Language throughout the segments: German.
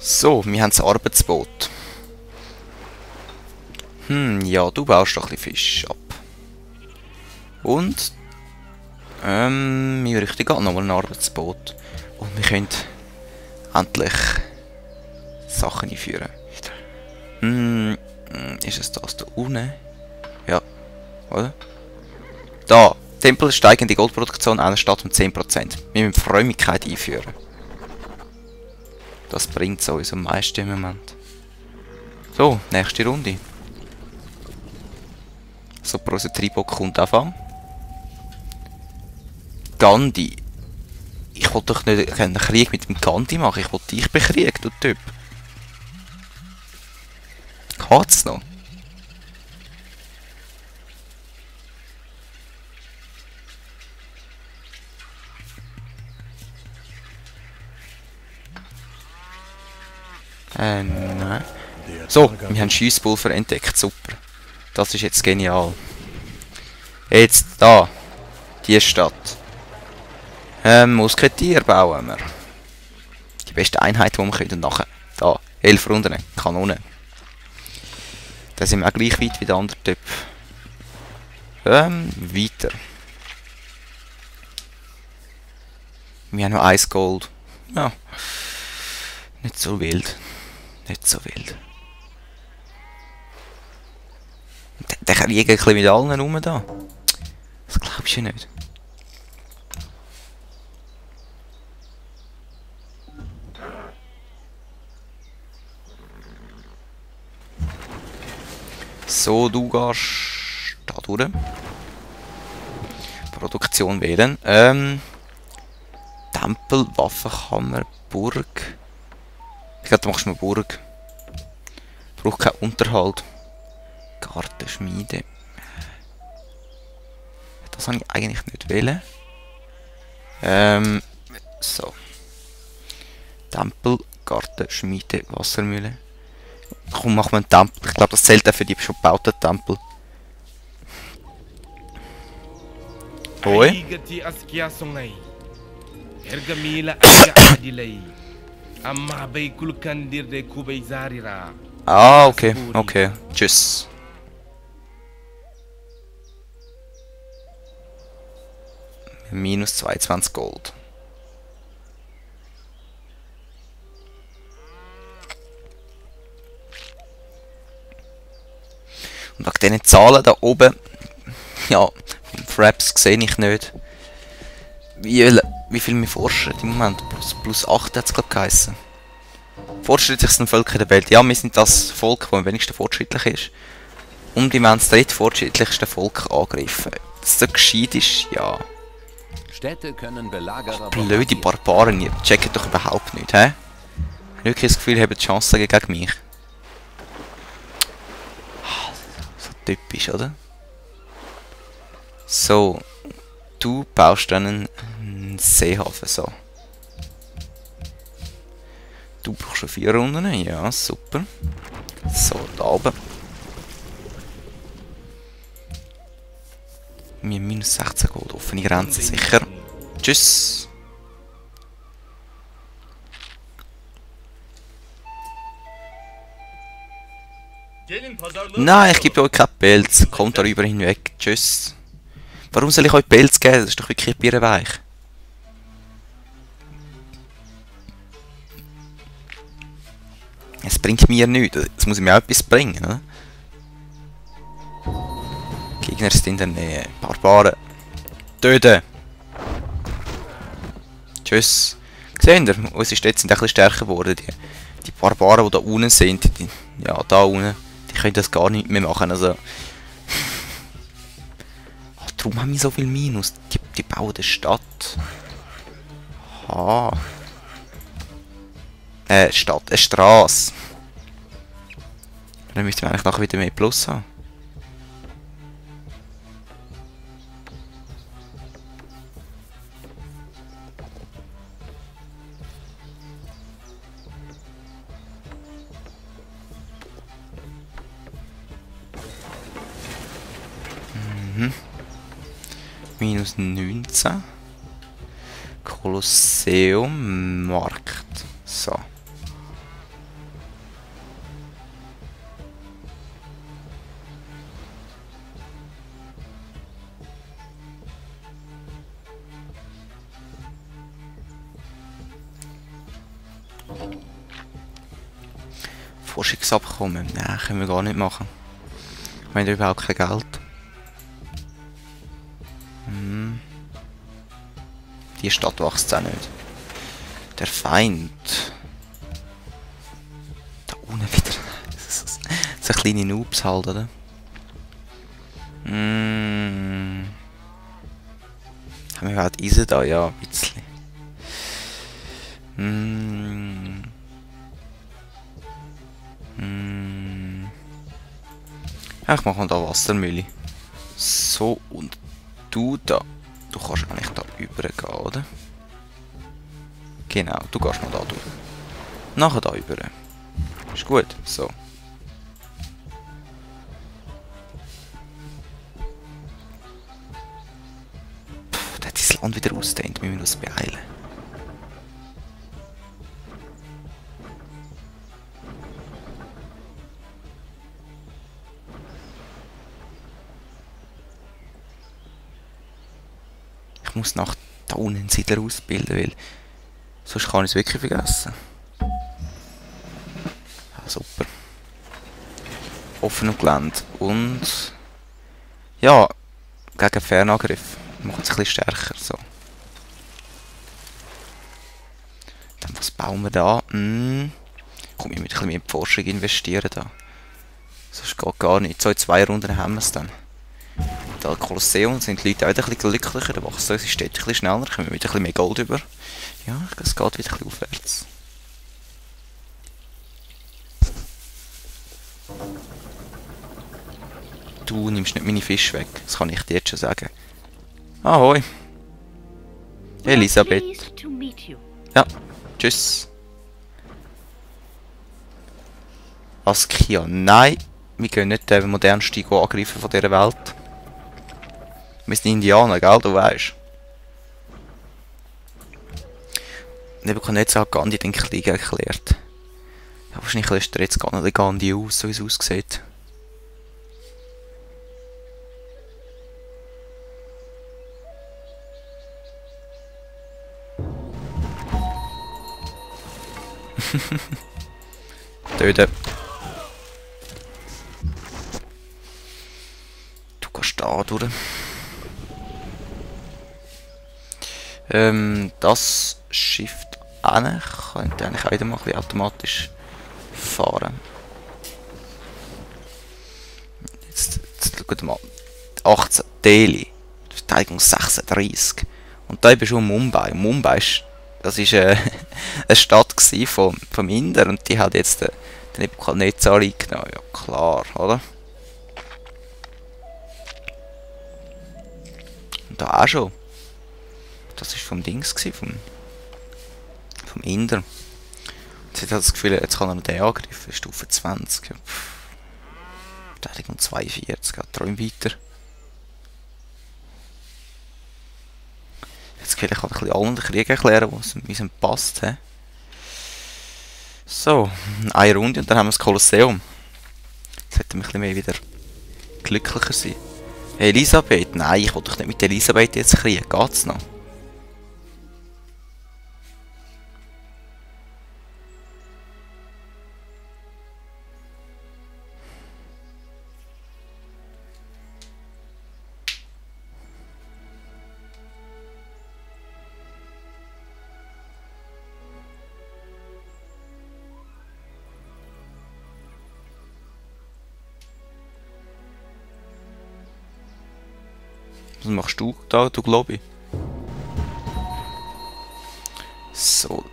So, wir haben das Arbeitsboot. Ja, du baust doch ein bisschen Fisch ab. Und, wir richten gerade nochmal ein Arbeitsboot. Und wir können endlich Sachen einführen. Ist es das da unten? Ja, oder? Da, Tempel steigende Goldproduktion einer Stadt um 10%. Wir müssen Frömmigkeit einführen. Das bringt es uns am meisten im Moment. So, nächste Runde. So, Prosetribo kommt anfangen. Gandhi. Ich wollte doch nicht einen Krieg mit dem Gandhi machen. Ich wollte dich bekriegen, du Typ. Geht's noch? Nein. So, wir haben Schiesspulver entdeckt. Super. Das ist jetzt genial. Jetzt da. Die Stadt. Musketier bauen wir. Die beste Einheit, die wir können. Und nachher. Da. 11 Runden. Kanone. Da sind wir auch gleich weit wie der andere Typ. Weiter. Wir haben noch 1 Gold. Ja. Nicht so wild. Nicht so wild. Der kriegt ein bisschen mit allen rum da. Das glaubst du nicht. So, du gehst da durch. Produktion wählen. Tempel, Waffenkammer, Burg. Ich glaube, du machst nur Burg. Braucht keinen Unterhalt. Gartenschmiede. Das habe ich eigentlich nicht wählen. So. Tempel, Gartenschmiede, Wassermühle. Komm, machen wir einen Tempel. Ich glaube, das zählt auch für die schon gebauten Tempel. Hoi. Ah, okay, okay. Tschüss. Minus 22 Gold. Und wegen diesen Zahlen da oben, ja, Fraps sehe ich nicht. Wie viel wir forschen im Moment? Plus 8 hat es gerade geheißen. Fortschrittlichsten Völker der Welt. Ja, wir sind das Volk, das am wenigsten fortschrittlich ist. Und wir wollen das drittfortschrittlichste Volk angreifen. Dass das gescheit ist, ja. Städte können Belagerer. Blöde Barbaren, ihr checkt doch überhaupt nicht, hä? Ich habe wirklich das Gefühl, ihr habt Chancen gegen mich. So typisch, oder? So, du baust dann einen Seehafen, so. Du brauchst schon 4 Runden, ja, super. So, da oben. Wir haben minus 16 Gold, offene Grenzen, sicher. Tschüss. Nein, ich gebe euch keinen Pelz. Kommt darüber hinweg. Tschüss. Warum soll ich euch Pelz geben? Das ist doch wirklich birrenweich. Es bringt mir nichts. Es muss mir auch etwas bringen, oder? Gegner sind in der Nähe. Barbaren. Töten. Tschüss. Seht ihr? Unsere Städte sind ein bisschen stärker geworden. Die Barbaren, die da unten sind, ja, da unten, die können das gar nicht mehr machen. Also. Ach, darum haben wir so viel Minus. Die bauen eine Stadt. Aha. Stadt, eine Straße. Dann müssten wir eigentlich nachher wieder mehr Plus haben. Minus 19. Kolosseum, Markt. So. Forschungsabkommen. Nein, können wir gar nicht machen. Wir haben überhaupt kein Geld. Die Stadt wächst auch nicht. Der Feind. Da unten wieder. So kleine Noobs halt, oder? Haben wir überhaupt Eisen da? Ja, ein bisschen. Ja, ich mache mal da Wassermühle. So, und du da. Du kannst eigentlich da rübergehen, oder? Genau, du gehst noch da durch. Nachher da rüber. Ist gut, so. Puh, der hat das Land wieder ausgedehnt, wir müssen uns beeilen. Ich muss nach da unten einen Siedler ausbilden, weil sonst kann ich es wirklich vergessen. Ja, super. Offen und Gelände. Und ja, gegen Fernangriff. Macht es ein bisschen stärker. So. Dann was bauen wir da? Komm, ich muss ein bisschen mehr in die Forschung investieren da. Sonst geht gar nicht. So in 2 Runden haben wir es dann. Da Kolosseum sind die Leute auch wieder ein bisschen glücklicher, da wachsen unsere Städte ein bisschen schneller, kommen wir wieder ein bisschen mehr Gold über. Ja, es geht wieder ein bisschen aufwärts. Du nimmst nicht meine Fische weg, das kann ich dir jetzt schon sagen. Ahoi. Elisabeth. Ja, tschüss. Askia, nein, wir gehen nicht den modernsten angreifen von dieser Welt. Wir sind Indianer, gell, du weißt. Nebuchadnezzar hat Gandhi den Krieg erklärt. Ja, wahrscheinlich lässt er jetzt gar nicht Gandhi aus, so wie es aussieht. Töten. Du gehst da durch. Das Schiff könnte eigentlich auch wieder mal ein bisschen automatisch fahren. Jetzt schauen wir mal. 18 Delhi. Verteidigung 36. Und da bist du Mumbai. Mumbai ist, das ist eine Stadt vom Inder und die hat jetzt den Nebuchadnezzar eingenommen. Ja klar, oder? Und da auch schon. Das war vom Dings, vom Inder. Jetzt hat er das Gefühl, jetzt kann er noch den angreifen. Stufe 20. Ja. Verteidigung 42, geht träum weiter. Jetzt kann ich ein bisschen allen den Krieg erklären, was uns passt. He? So, eine Runde und dann haben wir das Kolosseum. Jetzt hätten wir ein bisschen mehr wieder glücklicher sein. Elisabeth? Nein, ich will doch nicht mit Elisabeth jetzt kriegen. Geht's noch? Was machst du da, du Globi? So.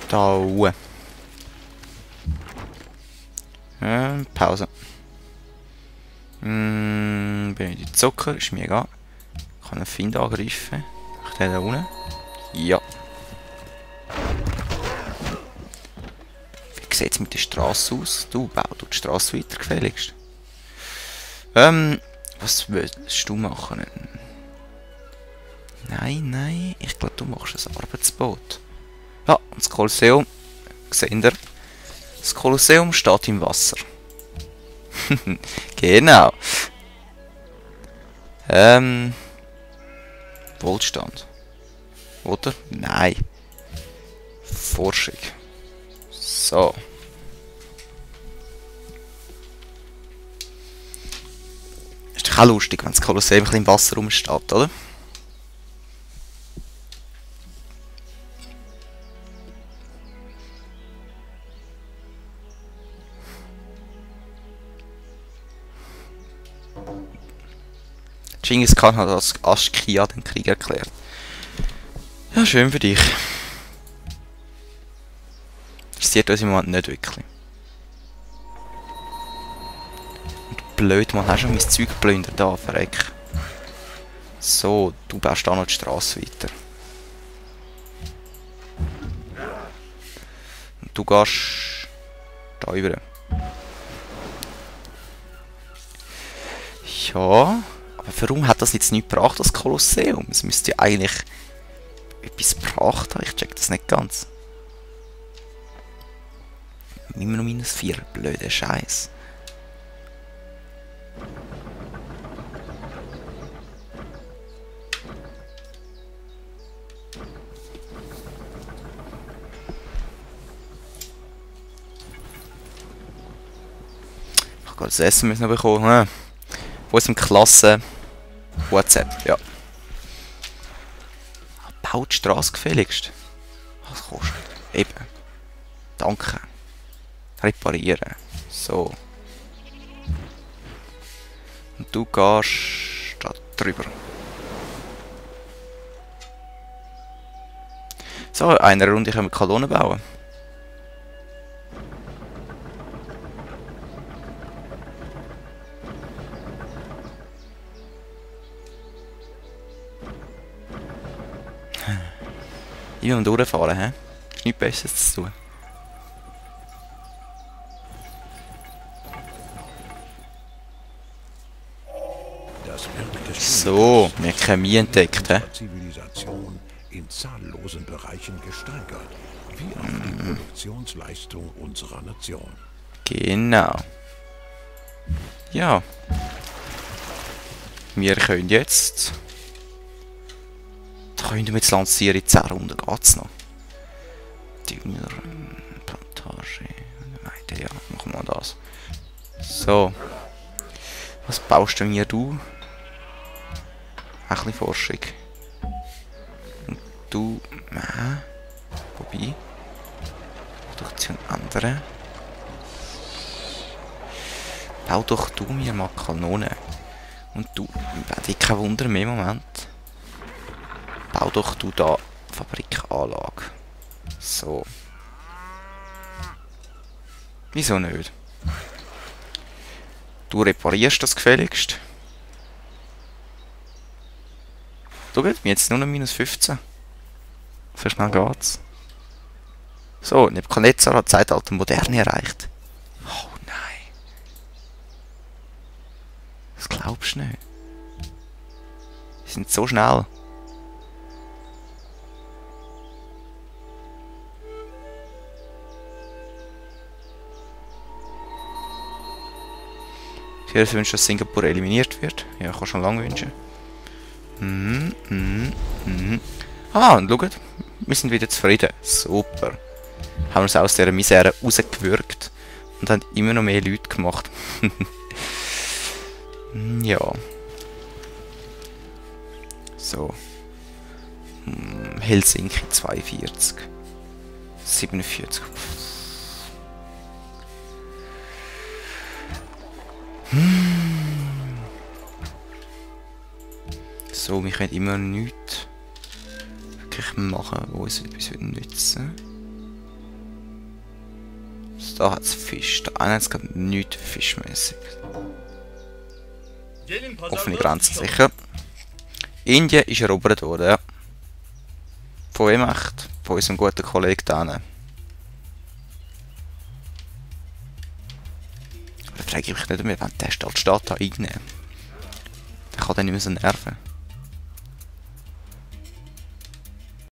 Da oben. Pause. Bin ich die Zucker? Ist mir egal. Ich kann einen Find angreifen. Ich den da unten. Ja. Wie sieht es mit der Straße aus? Du, bau die Straße weiter gefälligst. Was willst du machen? Nein, ich glaube, du machst ein Arbeitsboot. Ja, und das Kolosseum, seht ihr? Das Kolosseum steht im Wasser. Genau. Wohlstand. Oder? Nein. Forschung. So. Ist doch auch lustig, wenn das Kolosseum ein bisschen im Wasser rumsteht, oder? Genghis Khan hat als Aschkia den Krieg erklärt. Ja, schön für dich. Interessiert uns im Moment nicht wirklich. Und blöd, man hat schon mein Zeug geplündert da, verreck. So, du baust da noch die Straße weiter. Und du gehst da rüber. Ja, aber warum hat das jetzt nicht gebracht, das Kolosseum? Es müsste ja eigentlich etwas gebracht haben, ich check das nicht ganz. Immer noch -4, blöder Scheiß. Ich habe das Essen müssen noch bekommen. Wo ist im Klasse WhatsApp? Ja. Baut die Straße gefälligst. Was kostet? Eben. Danke. Reparieren. So. Und du gehst da drüber. So, in einer Runde können wir Kolonnen bauen. Immer durchfahren, hä? Ist nichts Besseres zu tun. So, wir haben Chemie entdeckt, hä? Zivilisation in zahllosen Bereichen gesteigert, wie auch die Produktionsleistung unserer Nation. Genau. Ja. Wir können jetzt... Da können wir jetzt lancieren in 10 Runden, geht's noch? Dünger, Plantage... Weiter, ja, machen wir das. So. Was baust denn hier du? Ein bisschen Forschung. Und du... Wobei... Produktion ändern. Bau doch du mir mal Kanonen. Und du... Hätte ich kein Wunder mehr im Moment. Bau doch du da Fabrikanlage. So. Wieso nicht? Du reparierst das gefälligst. Du geht mir jetzt nur noch -15. So schnell geht's. So, Nebukadnezar hat Zeitalter Moderne erreicht. Oh nein. Das glaubst du nicht. Die sind so schnell. Ich hätte wünschen, dass Singapur eliminiert wird. Ja, ich kann schon lange wünschen. Ah, und schaut, wir sind wieder zufrieden. Super. Haben wir uns aus dieser Misere rausgewürgt und haben immer noch mehr Leute gemacht. Ja. So. Helsinki 42. 47. So, wir können immer nichts wirklich machen, wo uns etwas nützen würde. Da hat es Fisch. Da hat es gerade nichts fischmäßig. Offene Grenzen sicher. Indien ist erobert worden, ja. Von wem echt? Von unserem guten Kollegen da. Da frage ich mich nicht mehr, wenn der Stadt da einnehmen. Der kann dann nicht mehr so nerven.